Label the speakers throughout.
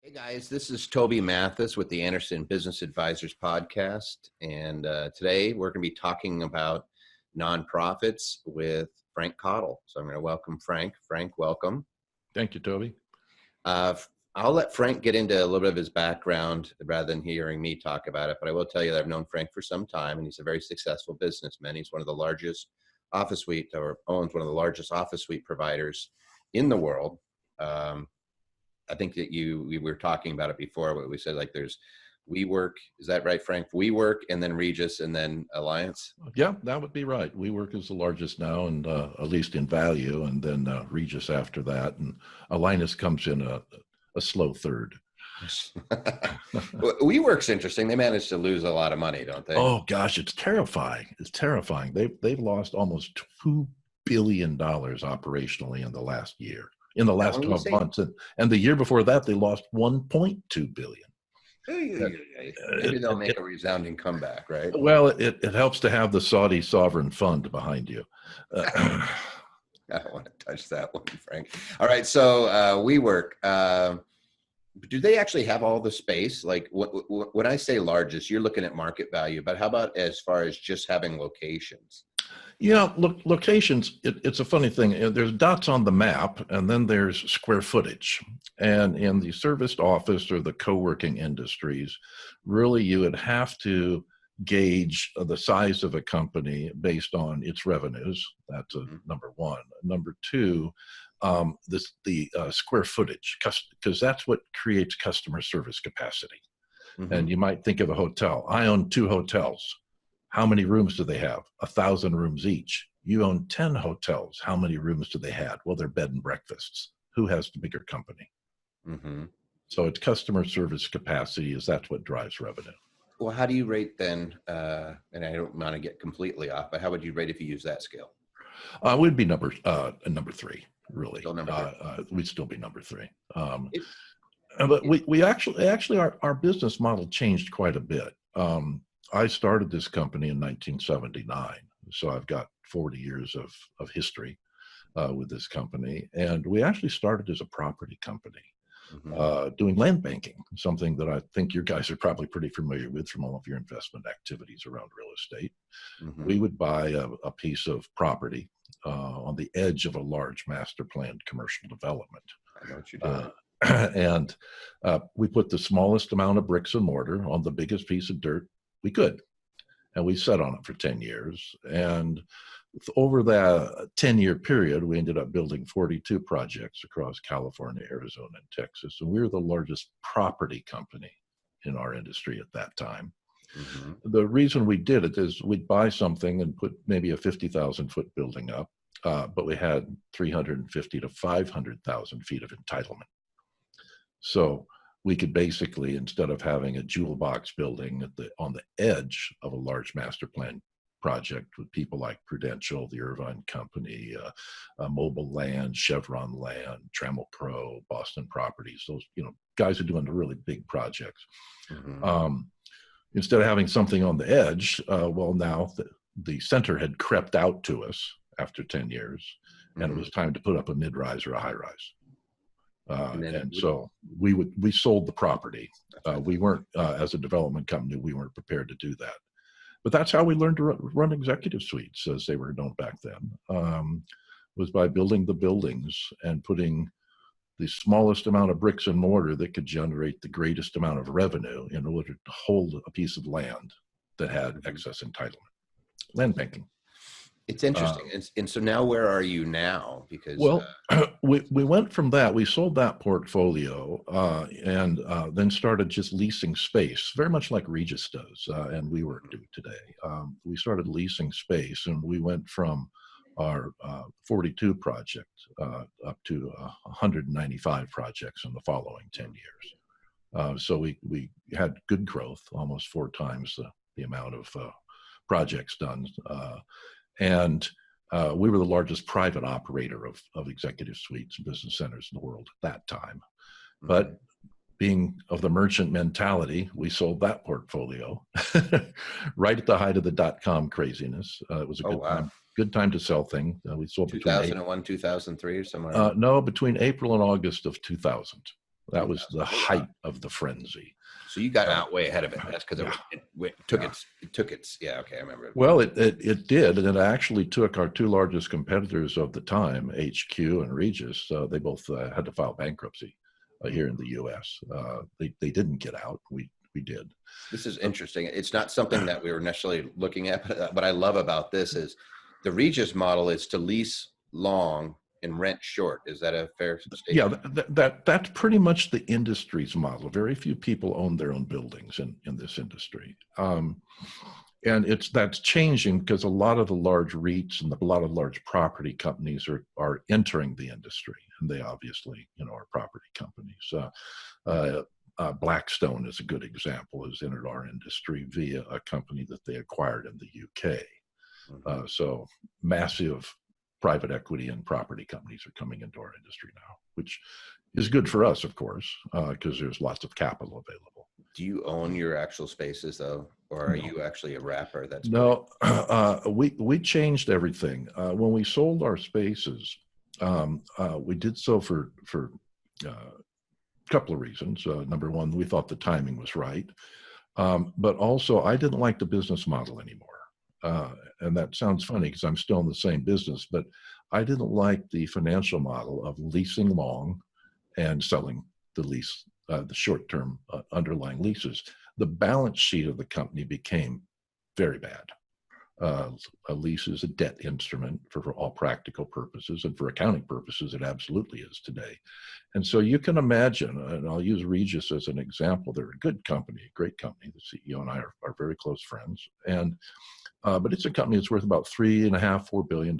Speaker 1: Hey guys, this is Toby Mathis with the Anderson Business Advisors podcast. And today we're going to be talking about nonprofits with Frank Cottle. So I'm going to welcome Frank. Frank, welcome.
Speaker 2: Thank you, Toby.
Speaker 1: I'll let Frank get into a little bit of his background rather than hearing me talk about it. But I will tell you that I've known Frank for some time, and he's a very successful businessman. He's one of the largest office suite, or owns one of the largest office suite providers in the world. I think that we were talking about it before, but we said like there's WeWork. Is that right, Frank? WeWork, and then Regus, and then Alliance?
Speaker 2: Yeah, that would be right. WeWork is the largest now, and at least in value, and then Regus after that. And Alliance comes in a slow third.
Speaker 1: WeWork's interesting. They managed to lose a lot of money, don't they?
Speaker 2: Oh, gosh, it's terrifying. It's terrifying. They've lost almost $2 billion operationally in the last year. In the last 12 months. And the year before that, they lost $1.2 billion.
Speaker 1: Maybe they'll make a resounding comeback, right?
Speaker 2: Well, it helps to have the Saudi sovereign fund behind you.
Speaker 1: I don't want to touch that one, Frank. All right, so WeWork, do they actually have all the space? Like when I say largest, you're looking at market value, but how about as far as just having locations?
Speaker 2: Yeah, look, locations, it's a funny thing. There's dots on the map, and then there's square footage. And in the serviced office or the co-working industries, really you would have to gauge the size of a company based on its revenues. That's number one. Number two, the square footage, because that's what creates customer service capacity. Mm-hmm. And you might think of a hotel. I own 2 hotels. How many rooms do they have? 1,000 rooms each. You own 10 hotels. How many rooms do they have? Well, they're bed and breakfasts. Who has the bigger company? Mm-hmm. So it's customer service capacity that's what drives revenue.
Speaker 1: Well, how do you rate then? And I don't want to get completely off, but how would you rate if you use that scale?
Speaker 2: We'd be number 3, really.
Speaker 1: Still number 3.
Speaker 2: We'd still be number 3. But we actually our business model changed quite a bit. I started this company in 1979, so I've got 40 years of history with this company. And we actually started as a property company, doing land banking, something that I think you guys are probably pretty familiar with from all of your investment activities around real estate. Mm-hmm. We would buy a piece of property on the edge of a large master planned commercial development.
Speaker 1: I know what you're doing.
Speaker 2: And we put the smallest amount of bricks and mortar on the biggest piece of dirt we could. And we sat on it for 10 years. And over that 10-year period, we ended up building 42 projects across California, Arizona, and Texas. And we were the largest property company in our industry at that time. Mm-hmm. The reason we did it is we'd buy something and put maybe a 50,000 foot building up, but we had 350 to 500,000 feet of entitlement. So we could basically, instead of having a jewel box building on the edge of a large master plan project with people like Prudential, the Irvine Company, Mobile Land, Chevron Land, Trammell Crow, Boston Properties, those guys are doing the really big projects. Mm-hmm. Instead of having something on the edge, now the center had crept out to us after 10 years, mm-hmm. and it was time to put up a mid-rise or a high-rise. So we sold the property. We weren't, as a development company, we weren't prepared to do that. But that's how we learned to run executive suites, as they were known back then, was by building the buildings and putting the smallest amount of bricks and mortar that could generate the greatest amount of revenue in order to hold a piece of land that had excess entitlement. Land banking.
Speaker 1: It's interesting. And so now where are you now? Because
Speaker 2: we went from that. We sold that portfolio and then started just leasing space, very much like Regus does, and WeWork do today. We started leasing space, and we went from our 42 project up to 195 projects in the following 10 years. So we had good growth, almost 4 times the amount of projects done. And we were the largest private operator of executive suites and business centers in the world at that time. Mm-hmm. But being of the merchant mentality, we sold that portfolio right at the height of the .com craziness. It was a good time to sell things. We sold
Speaker 1: 2001, 2003 or somewhere.
Speaker 2: No, between April and August of 2000. That was the
Speaker 1: 2000. Oh, wow.
Speaker 2: height of the frenzy.
Speaker 1: So you got out way ahead of it. That's because
Speaker 2: Yeah.
Speaker 1: it took its, yeah, okay, I remember.
Speaker 2: Well, it did, and it actually took our two largest competitors of the time, HQ and Regis. They both had to file bankruptcy here in the U.S. They didn't get out. We did.
Speaker 1: This is interesting. It's not something that we were necessarily looking at, but what I love about this is the Regis model is to lease long and rent short. Is that a fair
Speaker 2: Yeah,
Speaker 1: statement?
Speaker 2: that's pretty much the industry's model. Very few people own their own buildings in this industry. And that's changing because a lot of the large REITs and a lot of large property companies are entering the industry, and they obviously, are property companies. Blackstone is a good example, has entered our industry via a company that they acquired in the UK. So massive private equity and property companies are coming into our industry now, which is good for us, of course, because there's lots of capital available.
Speaker 1: Do you own your actual spaces though, or are you actually a wrapper that's
Speaker 2: No, we changed everything when we sold our spaces. We did so for a couple of reasons. Number one, we thought the timing was right, but also I didn't like the business model anymore. And that sounds funny because I'm still in the same business, but I didn't like the financial model of leasing long and selling the short-term underlying leases. The balance sheet of the company became very bad. A lease is a debt instrument for all practical purposes, and for accounting purposes, it absolutely is today. And so you can imagine, and I'll use Regis as an example. They're a good company, a great company. The CEO and I are very close friends, and but it's a company that's worth about $3.5–4 billion.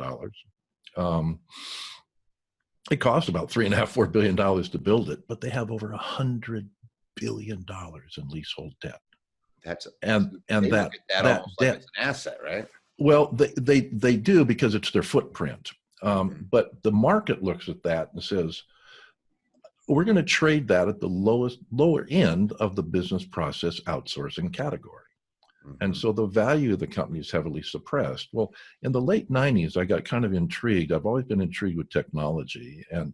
Speaker 2: It cost about $3.5–4 billion to build it, but they have over $100 billion in leasehold debt.
Speaker 1: They look at that almost like
Speaker 2: debt,
Speaker 1: it's an asset, right?
Speaker 2: Well, they do because it's their footprint. But the market looks at that and says, we're going to trade that at the lower end of the business process outsourcing category. And so the value of the company is heavily suppressed. Well, in the late 90s, I got kind of intrigued. I've always been intrigued with technology. And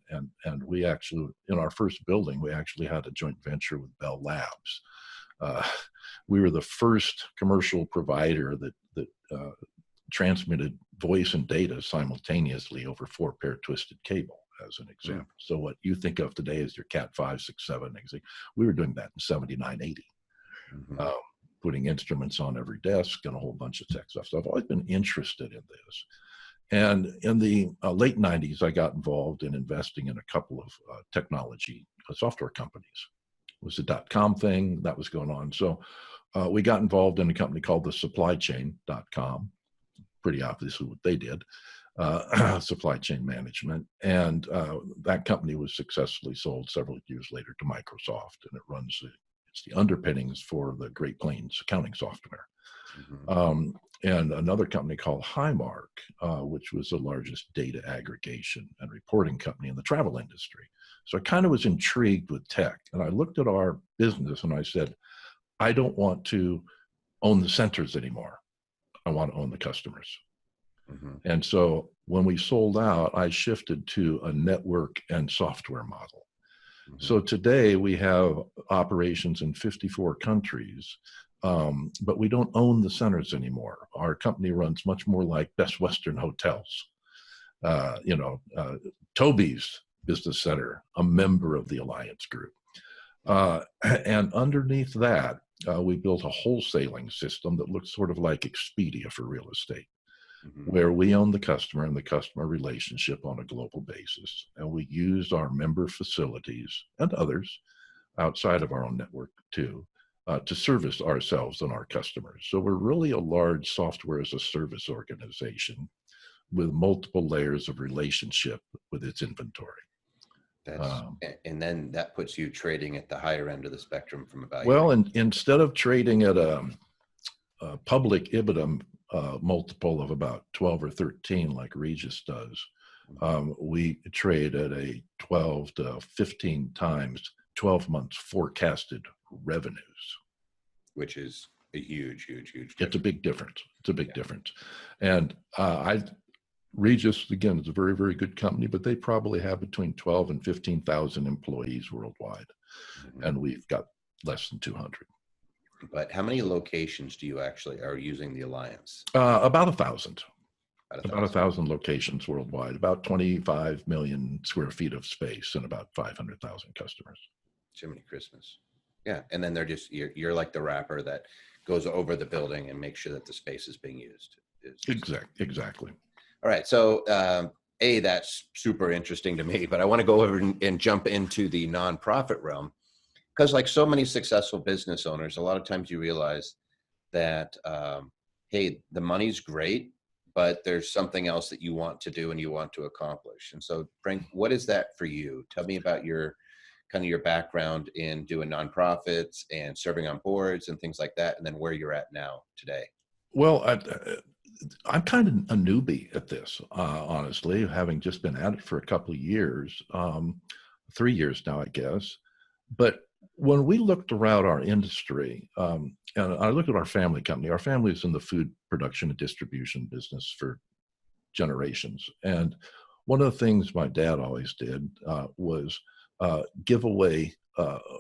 Speaker 2: we actually, in our first building, we actually had a joint venture with Bell Labs. We were the first commercial provider that transmitted voice and data simultaneously over 4-pair twisted cable, as an example. So what you think of today as your Cat 5, 6, 7, we were doing that in 79, 80. Putting instruments on every desk and a whole bunch of tech stuff. So I've always been interested in this. And in the late 90s, I got involved in investing in a couple of technology software companies. It was the .com thing that was going on. So we got involved in a company called the supplychain.com. Pretty obviously what they did, supply chain management. And that company was successfully sold several years later to Microsoft, and it's the underpinnings for the Great Plains accounting software. And another company called Highmark, which was the largest data aggregation and reporting company in the travel industry. So I kind of was intrigued with tech, and I looked at our business and I said, I don't want to own the centers anymore. I want to own the customers. And so when we sold out, I shifted to a network and software model. So today we have operations in 54 countries, but we don't own the centers anymore. Our company runs much more like Best Western Hotels. Toby's Business Center, a member of the Alliance Group. And underneath that, we built a wholesaling system that looks sort of like Expedia for real estate, where we own the customer and the customer relationship on a global basis. And we use our member facilities and others outside of our own network too, to service ourselves and our customers. So we're really a large software as a service organization with multiple layers of relationship with its inventory.
Speaker 1: And then that puts you trading at the higher end of the spectrum from a value.
Speaker 2: Well, and instead of trading at a public EBITDA multiple of about 12 or 13 like Regis does, we trade at a 12 to 15 times 12 months forecasted revenues.
Speaker 1: Which is a huge difference.
Speaker 2: It's a big difference. It's a big difference. And Regis, again, is a very, very good company, but they probably have between 12 and 15,000 employees worldwide.
Speaker 1: Mhm.
Speaker 2: And we've got less than 200.
Speaker 1: But how many locations do you actually are using the alliance?
Speaker 2: About 1,000.
Speaker 1: About a
Speaker 2: About a
Speaker 1: thousand.
Speaker 2: thousand locations worldwide, about 25 million square feet of space, and about 500,000 customers.
Speaker 1: Jiminy Christmas. Yeah, and then they're just you're like the wrapper that goes over the building and makes sure that the space is being used.
Speaker 2: Exactly.
Speaker 1: All right. So, that's super interesting to me, but I want to go over and jump into the nonprofit realm because, like so many successful business owners, a lot of times you realize that, hey, the money's great, but there's something else that you want to do and you want to accomplish. And so, Frank, what is that for you? Tell me about your kind of your background in doing nonprofits and serving on boards and things like that, and then where you're at now today.
Speaker 2: Well, I'm kind of a newbie at this, honestly, having just been at it for a couple of years, 3 years now, I guess. But when we looked around our industry, and I looked at our family company, our family is in the food production and distribution business for generations. And one of the things my dad always did was give away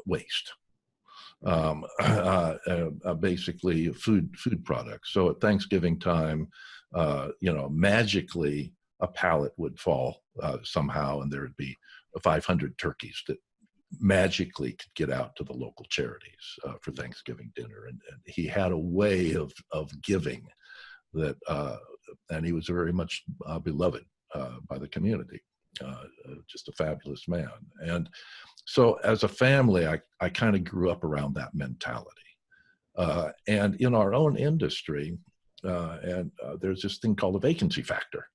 Speaker 2: waste. Basically food products. So at Thanksgiving time, magically a pallet would fall somehow, and there would be 500 turkeys that magically could get out to the local charities for Thanksgiving dinner. And he had a way of giving that, and he was very much beloved by the community. Just a fabulous man. And so as a family, I kind of grew up around that mentality. And in our own industry, there's this thing called a vacancy factor.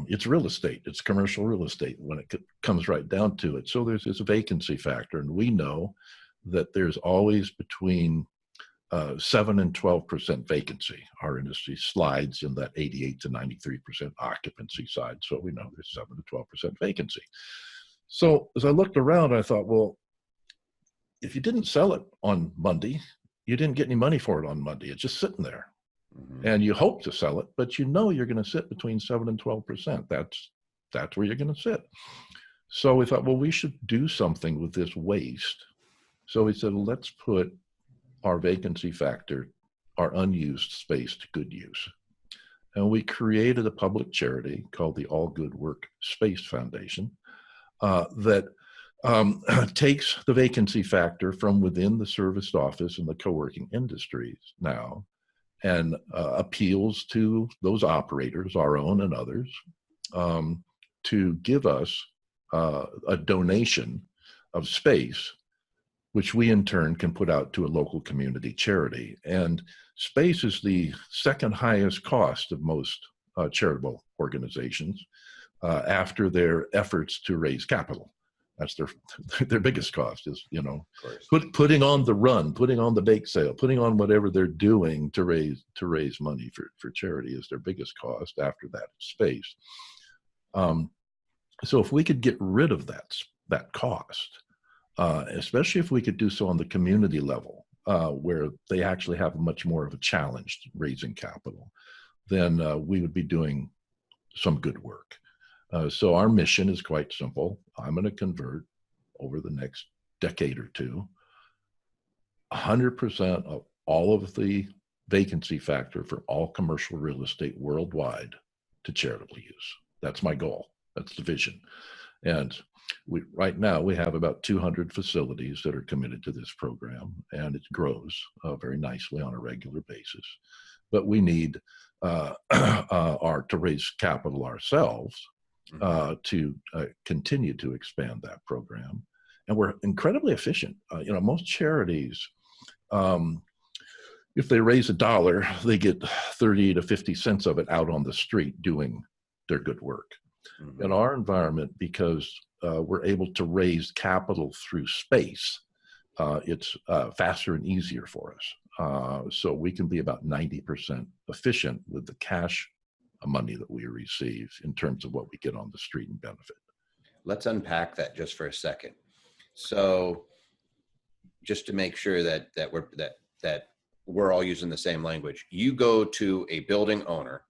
Speaker 2: It's real estate. It's commercial real estate when it comes right down to it. So there's this vacancy factor, and we know that there's always between 7 and 12% vacancy. Our industry slides in that 88 to 93% occupancy side. So we know there's 7 to 12% vacancy. So as I looked around, I thought, well, if you didn't sell it on Monday, you didn't get any money for it on Monday. It's just sitting there. Mm-hmm. And you hope to sell it, but you know you're going to sit between 7 and 12%. That's where you're going to sit. So we thought, well, we should do something with this waste. So we said, let's put our vacancy factor, our unused space, to good use. And we created a public charity called the All Good Work Space Foundation that takes the vacancy factor from within the serviced office and the co-working industries now and appeals to those operators, our own and others, to give us a donation of space, which we in turn can put out to a local community charity. And space is the second highest cost of most charitable organizations after their efforts to raise capital. That's their biggest cost is, putting on the run, putting on the bake sale, putting on whatever they're doing to raise money for charity is their biggest cost. After that, space. So if we could get rid of that cost, especially if we could do so on the community level, where they actually have much more of a challenge raising capital, then we would be doing some good work. So our mission is quite simple. I'm going to convert over the next decade or two 100% of all of the vacancy factor for all commercial real estate worldwide to charitable use. That's my goal. That's the vision. And right now we have about 200 facilities that are committed to this program, and it grows very nicely on a regular basis. But we need to raise capital ourselves to continue to expand that program. And we're incredibly efficient. Most charities, if they raise $1, they get 30 to 50 cents of it out on the street doing their good work. Mm-hmm. In our environment, because we're able to raise capital through space, it's faster and easier for us. So we can be about 90% efficient with the cash money that we receive in terms of what we get on the street and benefit.
Speaker 1: Let's unpack that just for a second. So just to make sure that we're all using the same language, you go to a building owner.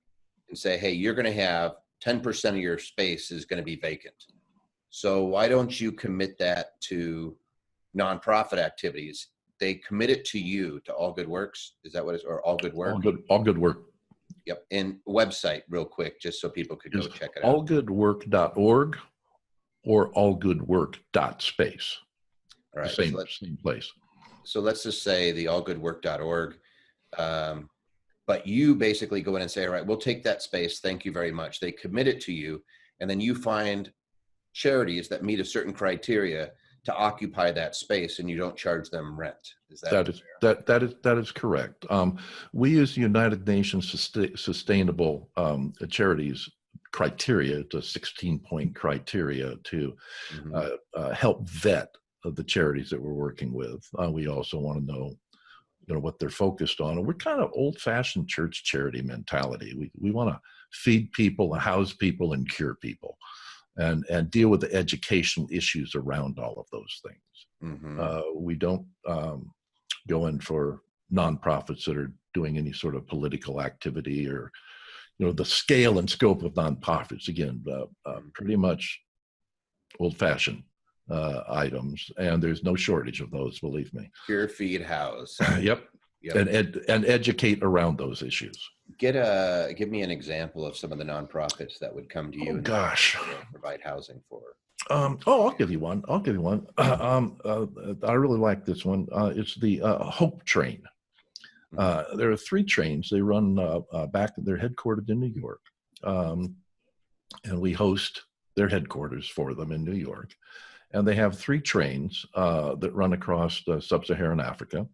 Speaker 1: and say, hey, you're going to have 10% of your space is going to be vacant. So why don't you commit that to nonprofit activities? They commit it to you, to All Good Works. Is that what it's, or All Good Work?
Speaker 2: All good work.
Speaker 1: Yep. And website real quick, just so people could go check it out.
Speaker 2: allgoodwork.org or allgoodwork.space.
Speaker 1: All right.
Speaker 2: Same place.
Speaker 1: So let's just say the allgoodwork.org. But you basically go in and say, all right, we'll take that space. Thank you very much. They commit it to you. And then you find charities that meet a certain criteria to occupy that space, and you don't charge them rent. Is
Speaker 2: that is correct. We use the United Nations Sustainable Charities criteria. It's a 16-point criteria to help vet the charities that we're working with. We also want to know, what they're focused on. And we're kind of old-fashioned church charity mentality. We want to feed people, house people, and cure people, and deal with the educational issues around all of those things. We don't go in for nonprofits that are doing any sort of political activity, or the scale and scope of nonprofits. Again, pretty much old-fashioned items, and there's no shortage of those, believe me.
Speaker 1: Cure, feed, house.
Speaker 2: Yep. And educate around those issues.
Speaker 1: Give me an example of some of the nonprofits that would come to you and provide housing for.
Speaker 2: I'll give you one. I really like this one. It's the Hope Train. There are 3 trains. They run back. They're headquartered in New York, and we host their headquarters for them in New York. And they have 3 trains that run across sub-Saharan Africa,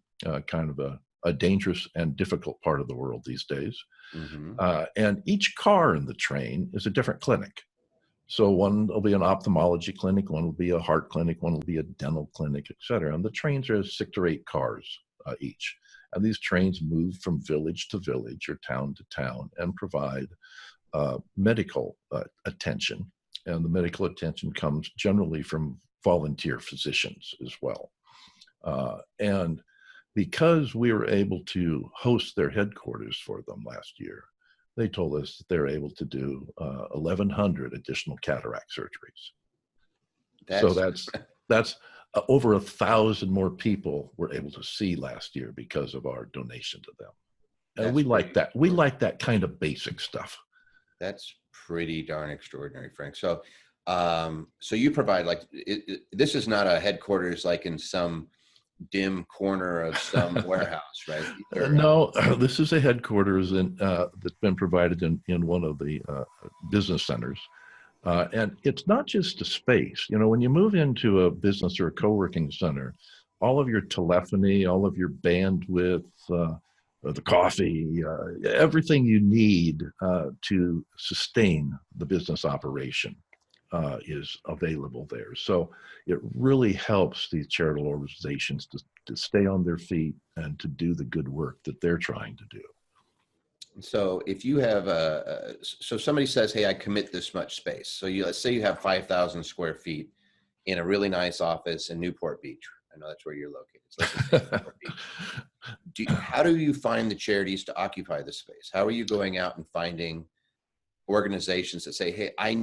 Speaker 2: kind of a dangerous and difficult part of the world these days. And each car in the train is a different clinic. So one will be an ophthalmology clinic, one will be a heart clinic, one will be a dental clinic, et cetera. And the trains are 6 or 8 cars each. And these trains move from village to village or town to town and provide medical attention. And the medical attention comes generally from volunteer physicians as well. And because we were able to host their headquarters for them last year, they told us that they're able to do 1,100 additional cataract surgeries. So that's over 1,000 more people were able to see last year because of our donation to them. And we like that. We like that kind of basic stuff.
Speaker 1: That's pretty darn extraordinary, Frank. So, so you provide this is not a headquarters like in some dim corner of some warehouse, right?
Speaker 2: No, this is a headquarters that's been provided in one of the business centers. And it's not just a space. When you move into a business or a co-working center, all of your telephony, all of your bandwidth, the coffee, everything you need to sustain the business operation is available there. So it really helps these charitable organizations to stay on their feet and to do the good work that they're trying to do.
Speaker 1: So if you have so somebody says, hey, I commit this much space. So let's say you have 5,000 square feet in a really nice office in Newport Beach. I know that's where you're located. It's like Newport Beach. How do you find the charities to occupy the space? How are you going out and finding organizations that say, hey, I'm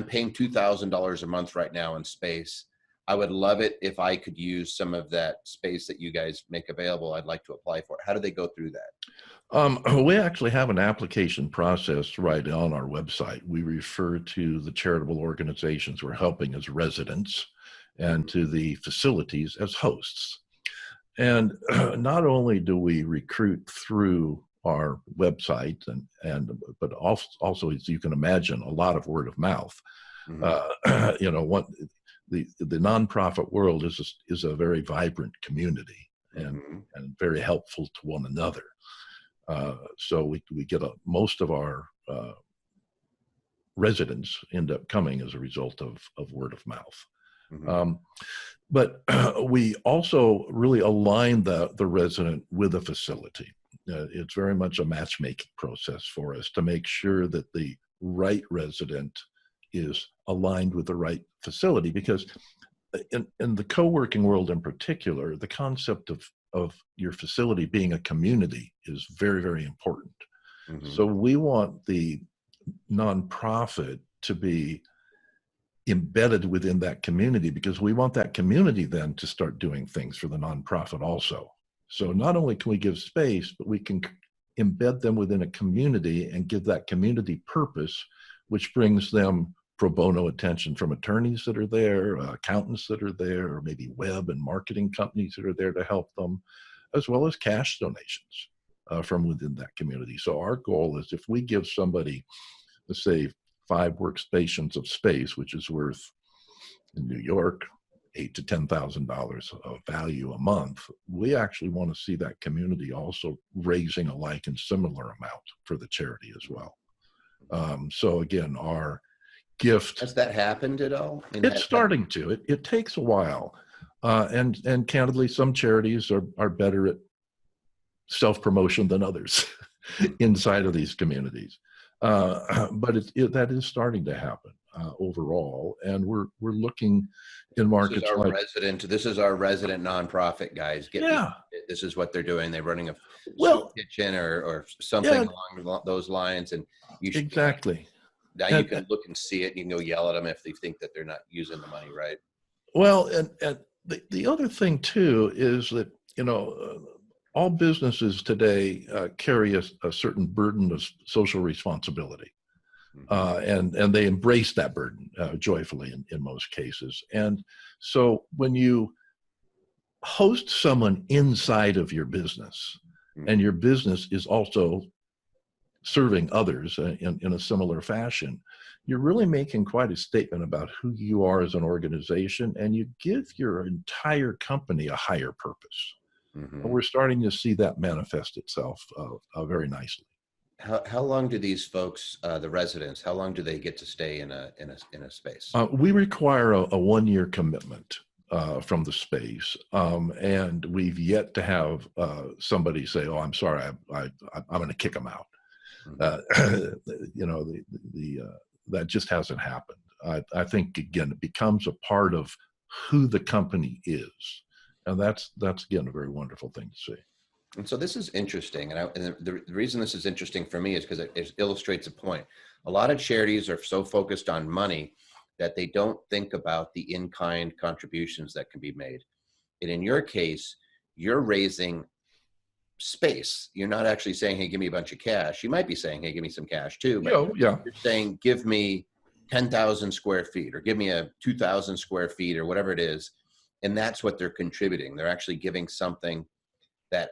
Speaker 1: paying $2,000 a month right now in space. I would love it if I could use some of that space that you guys make available. I'd like to apply for it. How do they go through that?
Speaker 2: We actually have an application process right on our website. We refer to the charitable organizations we're helping as residents and to the facilities as hosts. And not only do we recruit through our website but also, as you can imagine, a lot of word of mouth. The nonprofit world is a very vibrant community and very helpful to one another. So we get most of our residents end up coming as a result of word of mouth. But we also really align the resident with a facility. It's very much a matchmaking process for us to make sure that the right resident is aligned with the right facility, because in the co-working world in particular, the concept of your facility being a community is very, very important. So we want the nonprofit to be embedded within that community, because we want that community then to start doing things for the nonprofit also. So not only can we give space, but we can embed them within a community and give that community purpose, which brings them pro bono attention from attorneys that are there, accountants that are there, or maybe web and marketing companies that are there to help them, as well as cash donations from within that community. So our goal is, if we give somebody, let's say, 5 workstations of space, which is worth in New York $8,000 to $10,000 of value a month, we actually want to see that community also raising a like and similar amount for the charity as well. So again, our gift.
Speaker 1: Has that happened at all?
Speaker 2: It's starting to. It takes a while, and candidly, some charities are better at self-promotion than others inside of these communities. But that is starting to happen overall, and we're looking in markets like
Speaker 1: this is our resident nonprofit, guys. This is what they're doing. They're running a soup kitchen or something along those lines, and you should,
Speaker 2: exactly.
Speaker 1: Now you can look and see it. You can go yell at them if they think that they're not using the money right.
Speaker 2: Well, and the other thing too is that, all businesses today carry a certain burden of social responsibility, and they embrace that burden joyfully in most cases. And so when you host someone inside of your business, and your business is also serving others in a similar fashion, you're really making quite a statement about who you are as an organization, and you give your entire company a higher purpose. And we're starting to see that manifest itself very nicely.
Speaker 1: How long do these folks, the residents, how long do they get to stay in a space?
Speaker 2: We require a 1-year commitment from the space, and we've yet to have somebody say, "Oh, I'm sorry, I'm going to kick them out." That just hasn't happened. I think, again, it becomes a part of who the company is, and that's again a very wonderful thing to see.
Speaker 1: And so this is interesting, and the reason this is interesting for me is because it illustrates a point. A lot of charities are so focused on money that they don't think about the in-kind contributions that can be made. And in your case, you're raising space. You're not actually saying, "Hey, give me a bunch of cash." You might be saying, "Hey, give me some cash too," but you're saying, "Give me 10,000 square feet, or give me a 2,000 square feet," or whatever it is. And that's what they're contributing. They're actually giving something that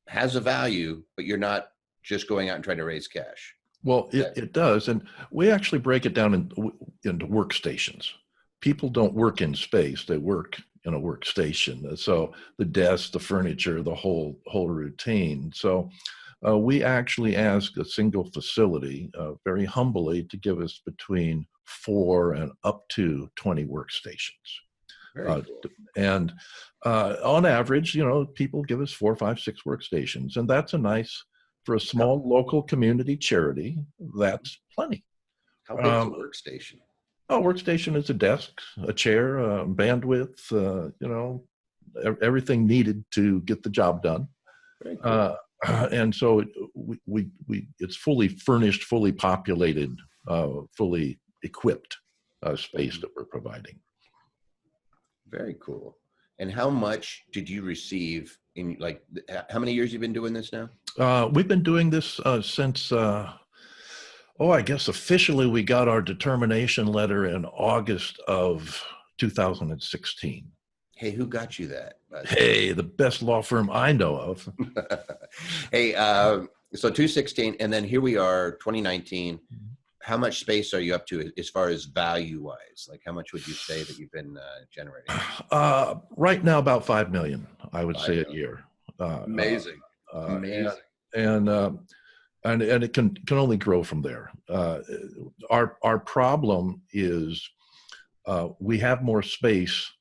Speaker 1: has a value, but you're not just going out and trying to raise cash.
Speaker 2: Well, it does. And we actually break it down into workstations. People don't work in space, they work in a workstation. So the desk, the furniture, the whole routine. So we actually ask a single facility very humbly to give us between 4 and up to 20 workstations. Cool. And on average, people give us 4, 5, 6 workstations, and that's for a small local community charity, that's plenty.
Speaker 1: How big is a workstation?
Speaker 2: A workstation is a desk, a chair, bandwidth, everything needed to get the job done.
Speaker 1: Very cool.
Speaker 2: And so it's fully furnished, fully populated, fully equipped space that we're providing.
Speaker 1: Very cool. And how much did you receive how many years you've been doing this now?
Speaker 2: We've been doing this since, I guess officially we got our determination letter in August of 2016.
Speaker 1: Hey, who got you that?
Speaker 2: Hey, the best law firm I know of.
Speaker 1: Hey, so 2016, and then here we are, 2019. How much space are you up to as far as value-wise? Like, how much would you say that you've been generating?
Speaker 2: Right now, about $5 million, I would say, a year.
Speaker 1: Amazing. Amazing.
Speaker 2: And it can only grow from there. Our problem is we have more space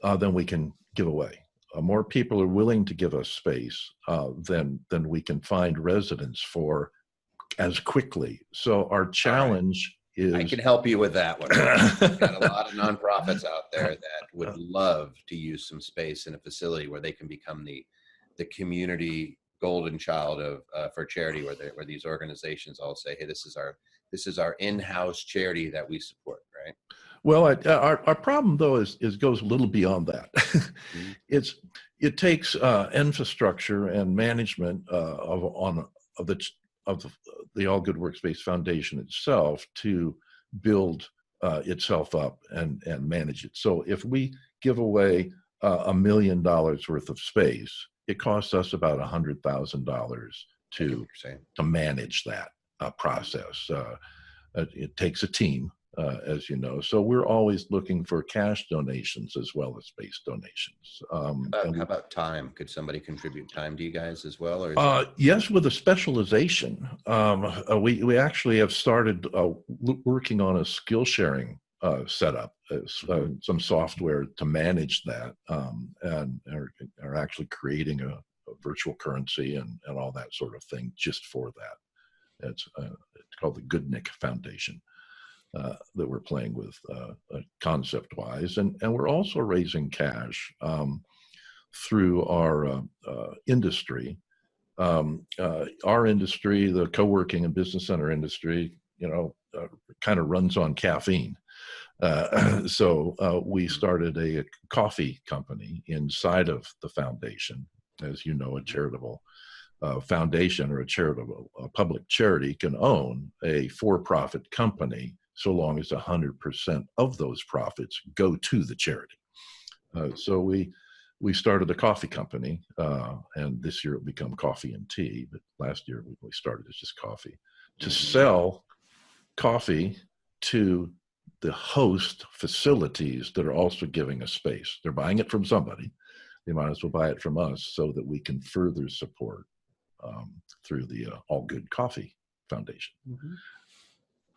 Speaker 2: than we can give away. More people are willing to give us space than we can find residents for as quickly. So our challenge is...
Speaker 1: I can help you with that one. We've got a lot of nonprofits out there that would love to use some space in a facility where they can become the community golden child of for charity, where these organizations all say, hey, this is our in-house charity that we support, right?
Speaker 2: Well, our problem though is goes a little beyond that.
Speaker 1: Mhm.
Speaker 2: It takes infrastructure and management of the of the All Good Workspace Foundation itself to build itself up and manage it. So if we give away $1 million worth of space, it costs us about $100,000
Speaker 1: I get what
Speaker 2: to
Speaker 1: you're saying.
Speaker 2: manage that process. It takes a team, as you know. So we're always looking for cash donations as well as space donations.
Speaker 1: How about time? Could somebody contribute time to you guys as well, or is
Speaker 2: Yes, with a specialization. We actually have started working on a skill sharing setup, some software to manage that, and are actually creating a virtual currency and all that sort of thing just for that. It's called the Goodnick Foundation. That we're playing with concept-wise, and we're also raising cash through our industry. Our industry, the co-working and business center industry, kind of runs on caffeine. So we started a coffee company inside of the foundation. As you know, a charitable foundation or a public charity can own a for-profit company so long as 100% of those profits go to the charity. So we started a coffee company, and this year it will become Coffee and Tea, but last year we started as just coffee, to sell coffee to the host facilities that are also giving us space. They're buying it from somebody. They might as well buy it from us so that we can further support through the All Good Coffee Foundation.
Speaker 1: Mm-hmm.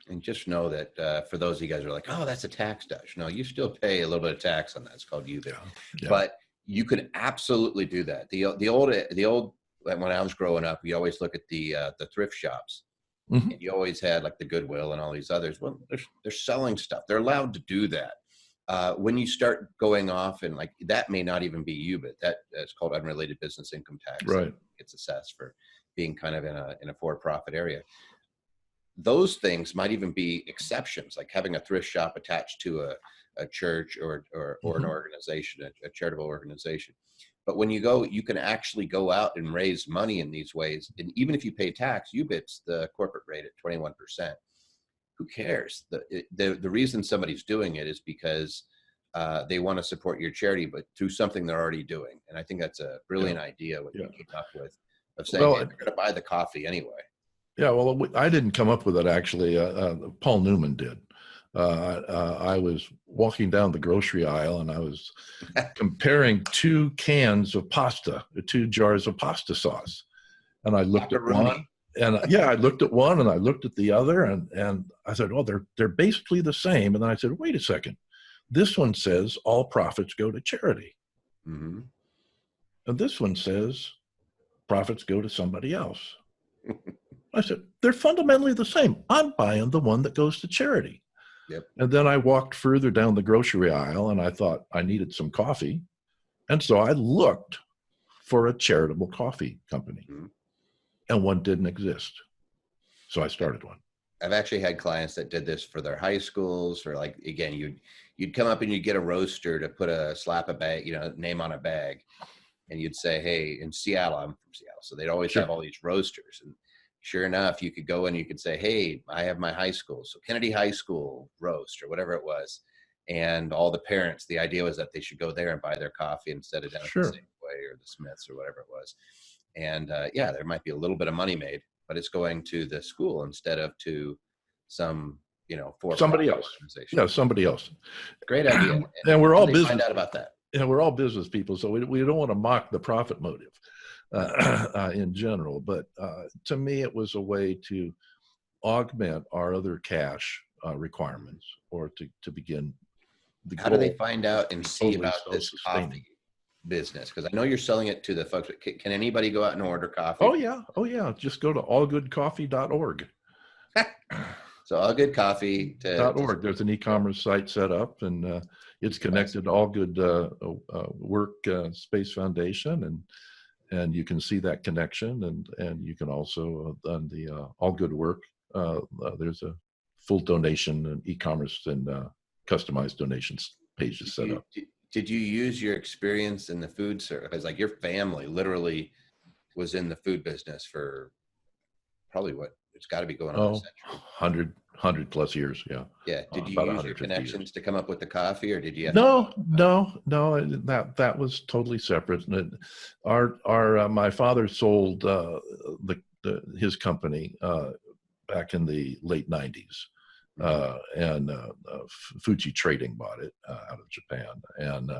Speaker 1: And just know that for those of you guys who are like, oh, that's a tax dodge. No, you still pay a little bit of tax on that. It's called UBIT.
Speaker 2: Yeah.
Speaker 1: But you could absolutely do that. The old when I was growing up, we always look at the thrift shops.
Speaker 2: Mm-hmm.
Speaker 1: And you always had like the Goodwill and all these others. Well, they're selling stuff. They're allowed to do that. When you start going off and like that may not even be UBIT. That's called unrelated business income tax.
Speaker 2: Right.
Speaker 1: It's assessed for being kind of in a for-profit area. Those things might even be exceptions, like having a thrift shop attached to a church or an organization, a charitable organization. But when you go, you can actually go out and raise money in these ways. And even if you pay tax, UBIT's the corporate rate at 21%. Who cares? The reason somebody's doing it is because they want to support your charity, but through something they're already doing. And I think that's a brilliant idea what you came up with of saying, hey, they're going to buy the coffee anyway.
Speaker 2: Yeah, well, I didn't come up with it, actually. Paul Newman did. I was walking down the grocery aisle and I was comparing two cans of pasta, 2 jars of pasta sauce. And I looked at one, and I looked at one and I looked at the other, and I said, well, they're basically the same. And then I said, wait a second. This one says all profits go to charity.
Speaker 1: Mm-hmm.
Speaker 2: And this one says profits go to somebody else. I said, they're fundamentally the same. I'm buying the one that goes to charity.
Speaker 1: Yep.
Speaker 2: And then I walked further down the grocery aisle and I thought I needed some coffee. And so I looked for a charitable coffee company, and one didn't exist. So I started one.
Speaker 1: I've actually had clients that did this for their high schools, or like, again, you'd come up and you'd get a roaster to put slap a bag, name on a bag. And you'd say, hey, in Seattle, I'm from Seattle. So they'd always have all these roasters. And sure enough, you could go and you could say, hey, I have my high school. So Kennedy High School roast or whatever it was. And all the parents, the idea was that they should go there and buy their coffee instead of down at the Safeway or the Smiths or whatever it was. And there might be a little bit of money made, but it's going to the school instead of to some, for
Speaker 2: somebody else. Yeah, somebody else.
Speaker 1: Great idea.
Speaker 2: And we're all business.
Speaker 1: Find out about that.
Speaker 2: We're all business people, so we don't want to mock the profit motive in general. But to me, it was a way to augment our other cash requirements, or to begin.
Speaker 1: How do they find out and see about this coffee business? Because I know you're selling it to the folks. But can anybody go out and order coffee?
Speaker 2: Oh yeah. Just go to allgoodcoffee.org.
Speaker 1: So allgoodcoffee.org.
Speaker 2: There's an e-commerce site set up, and it's connected to All Good Work Space Foundation, and you can see that connection, and you can also on the all good work. There's a full donation and e-commerce and customized donations pages set up.
Speaker 1: Did you use your experience in the food service? Because like your family literally was in the food business for probably what it's got to be going on a century.
Speaker 2: 100 plus years. Yeah.
Speaker 1: Yeah. Did you
Speaker 2: About
Speaker 1: use your
Speaker 2: 150
Speaker 1: connections
Speaker 2: years.
Speaker 1: to come up with the coffee, or did you have to?
Speaker 2: No. That was totally separate. And my father sold his company back in the late 90s. And Fuji Trading bought it out of Japan, and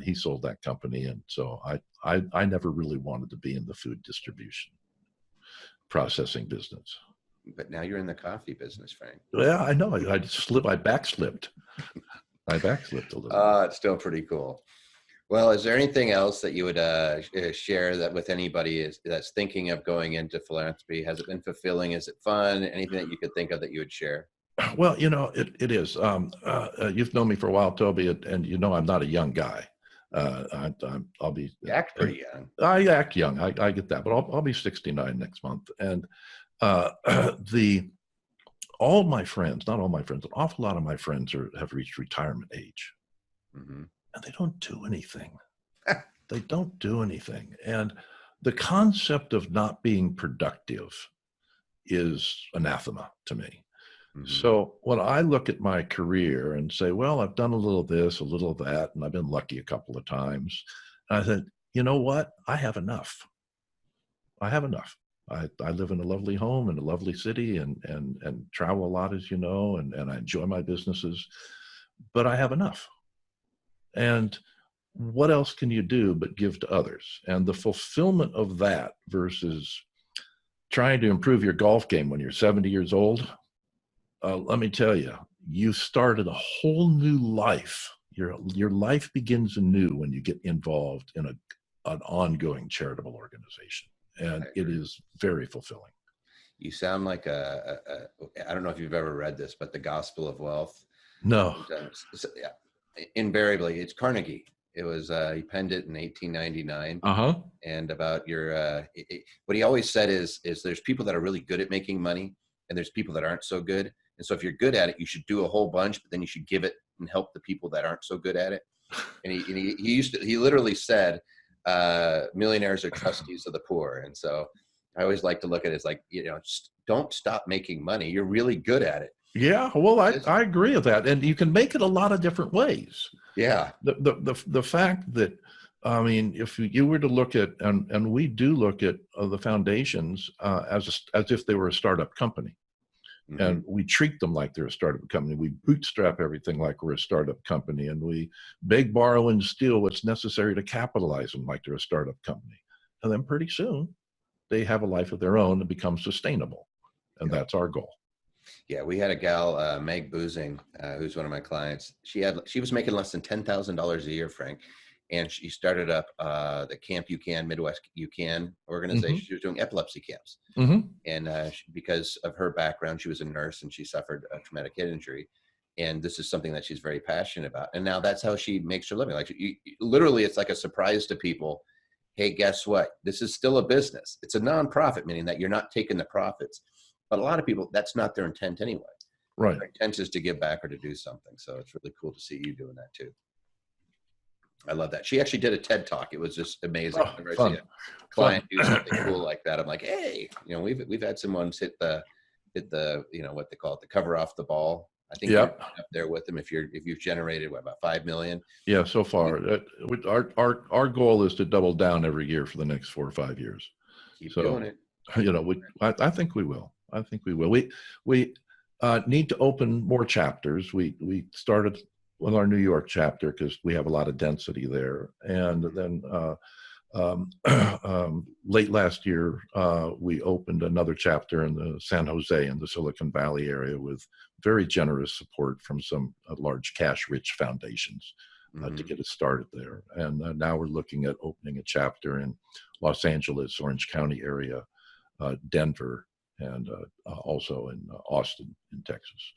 Speaker 2: he sold that company. And so I never really wanted to be in the food distribution processing business.
Speaker 1: But now you're in the coffee business, Frank.
Speaker 2: Yeah, I know. I backslipped. I backslipped a little.
Speaker 1: It's still pretty cool. Well, is there anything else that you would share that with anybody that's thinking of going into philanthropy? Has it been fulfilling? Is it fun? Anything that you could think of that you would share?
Speaker 2: Well, it is. You've known me for a while, Toby, and I'm not a young guy. I'll be.
Speaker 1: You act pretty young.
Speaker 2: I act young. I get that, but I'll be 69 next month. And all my friends, not all my friends, an awful lot of my friends have reached retirement age, and they don't do anything. They don't do anything. And the concept of not being productive is anathema to me. So when I look at my career and say, well, I've done a little of this, a little of that, and I've been lucky a couple of times, I said, you know what? I have enough. I have enough. I live in a lovely home in a lovely city and travel a lot, as you know, and I enjoy my businesses, but I have enough. And what else can you do but give to others? And the fulfillment of that versus trying to improve your golf game when you're 70 years old, let me tell you, you started a whole new life. Your life begins anew when you get involved in an ongoing charitable organization, and it is very fulfilling.
Speaker 1: You sound like I don't know if you've ever read this, but The Gospel of Wealth.
Speaker 2: No.
Speaker 1: Invariably, it's Carnegie. It was he penned it in 1899. And about what he always said is there's people that are really good at making money, and there's people that aren't so good. And so if you're good at it, you should do a whole bunch, but then you should give it and help the people that aren't so good at it. And he literally said, millionaires are trustees of the poor. And so I always like to look at it as like, just don't stop making money. You're really good at it.
Speaker 2: Yeah, well, I agree with that. And you can make it a lot of different ways.
Speaker 1: Yeah.
Speaker 2: The fact that, I mean, if you were to look at, and we do look at the foundations as if they were a startup company. And we treat them like they're a startup company. We bootstrap everything like we're a startup company, and we beg, borrow, and steal what's necessary to capitalize them like they're a startup company. And then pretty soon, they have a life of their own and become sustainable. And that's our goal. Yeah,
Speaker 1: we had a gal, Meg Boozing, who's one of my clients. She was making less than $10,000 a year, Frank. And she started up the Camp You Can, Midwest You Can organization. She was doing epilepsy camps. And because of her background, she was a nurse and she suffered a traumatic head injury. And this is something that she's very passionate about. And now that's how she makes her living. Like literally, it's like a surprise to people. Hey, guess what? This is still a business. It's a nonprofit, meaning that you're not taking the profits. But a lot of people, that's not their intent anyway.
Speaker 2: Right.
Speaker 1: Their intent is to give back or to do something. So it's really cool to see you doing that too. I love that. She actually did a TED Talk. It was just amazing. Whenever I see a client do something cool like that, I'm like, hey, we've had someone hit the what they call it, the cover off the ball. I think you're up there with them if you've generated about 5 million.
Speaker 2: Yeah, so far. Our goal is to double down every year for the next 4 or 5 years.
Speaker 1: Keep doing it.
Speaker 2: I think we will. I think we will. We need to open more chapters. We started with our New York chapter because we have a lot of density there. And then late last year, we opened another chapter in the San Jose in the Silicon Valley area with very generous support from some large cash-rich foundations to get us started there. And now we're looking at opening a chapter in Los Angeles, Orange County area, Denver, and also in Austin, in Texas.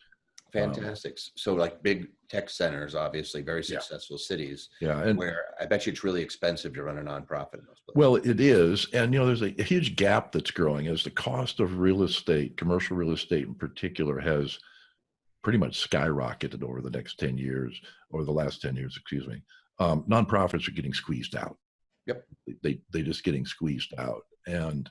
Speaker 1: Fantastic. So like big tech centers, obviously very
Speaker 2: Yeah.
Speaker 1: successful cities,
Speaker 2: Yeah. And
Speaker 1: where I bet you it's really expensive to run a nonprofit in those places.
Speaker 2: well, it is. And, there's a huge gap that's growing as the cost of real estate, commercial real estate in particular, has pretty much skyrocketed over the next 10 years, or the last 10 years, excuse me. Nonprofits are getting squeezed out.
Speaker 1: Yep.
Speaker 2: They just getting squeezed out. And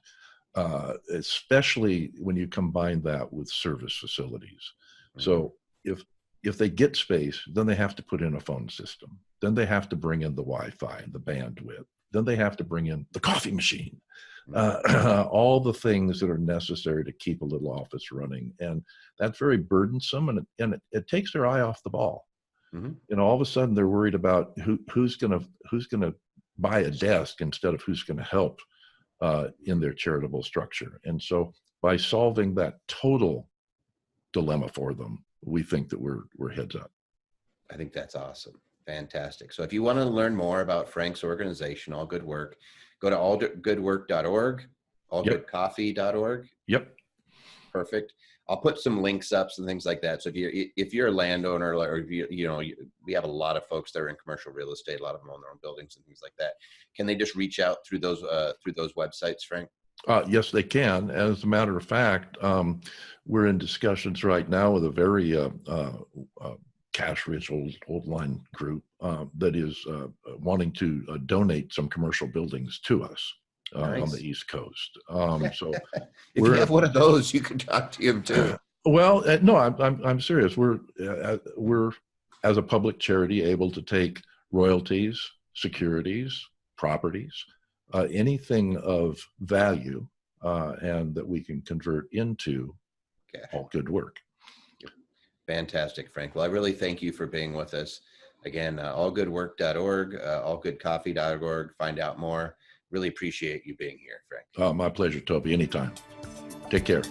Speaker 2: especially when you combine that with service facilities. So if they get space, then they have to put in a phone system. Then they have to bring in the Wi-Fi and the bandwidth. Then they have to bring in the coffee machine, all the things that are necessary to keep a little office running. And that's very burdensome, and it takes their eye off the ball. All of a sudden they're worried about who's gonna buy a desk instead of who's gonna help in their charitable structure. And so by solving that total dilemma for them, we think that we're heads up.
Speaker 1: I think that's awesome. Fantastic. So if you want to learn more about Frank's organization, All Good Work, go to allgoodwork.org, allgoodcoffee.org.
Speaker 2: Yep.
Speaker 1: Perfect. I'll put some links up, some things like that. So if you're a landowner, or we have a lot of folks that are in commercial real estate, a lot of them own their own buildings and things like that. Can they just reach out through those websites, Frank?
Speaker 2: Yes, they can. As a matter of fact, we're in discussions right now with a very cash-rich old line group that is wanting to donate some commercial buildings to us.
Speaker 1: Nice.
Speaker 2: On the East Coast. So
Speaker 1: if you have one of those, you can talk to him too.
Speaker 2: Well, no, I'm serious. We're as a public charity able to take royalties, securities, properties, anything of value, and that we can convert into all good work.
Speaker 1: Fantastic, Frank. Well, I really thank you for being with us. Again, allgoodwork.org, allgoodcoffee.org. Find out more. Really appreciate you being here, Frank.
Speaker 2: My pleasure, Toby. Anytime. Take care.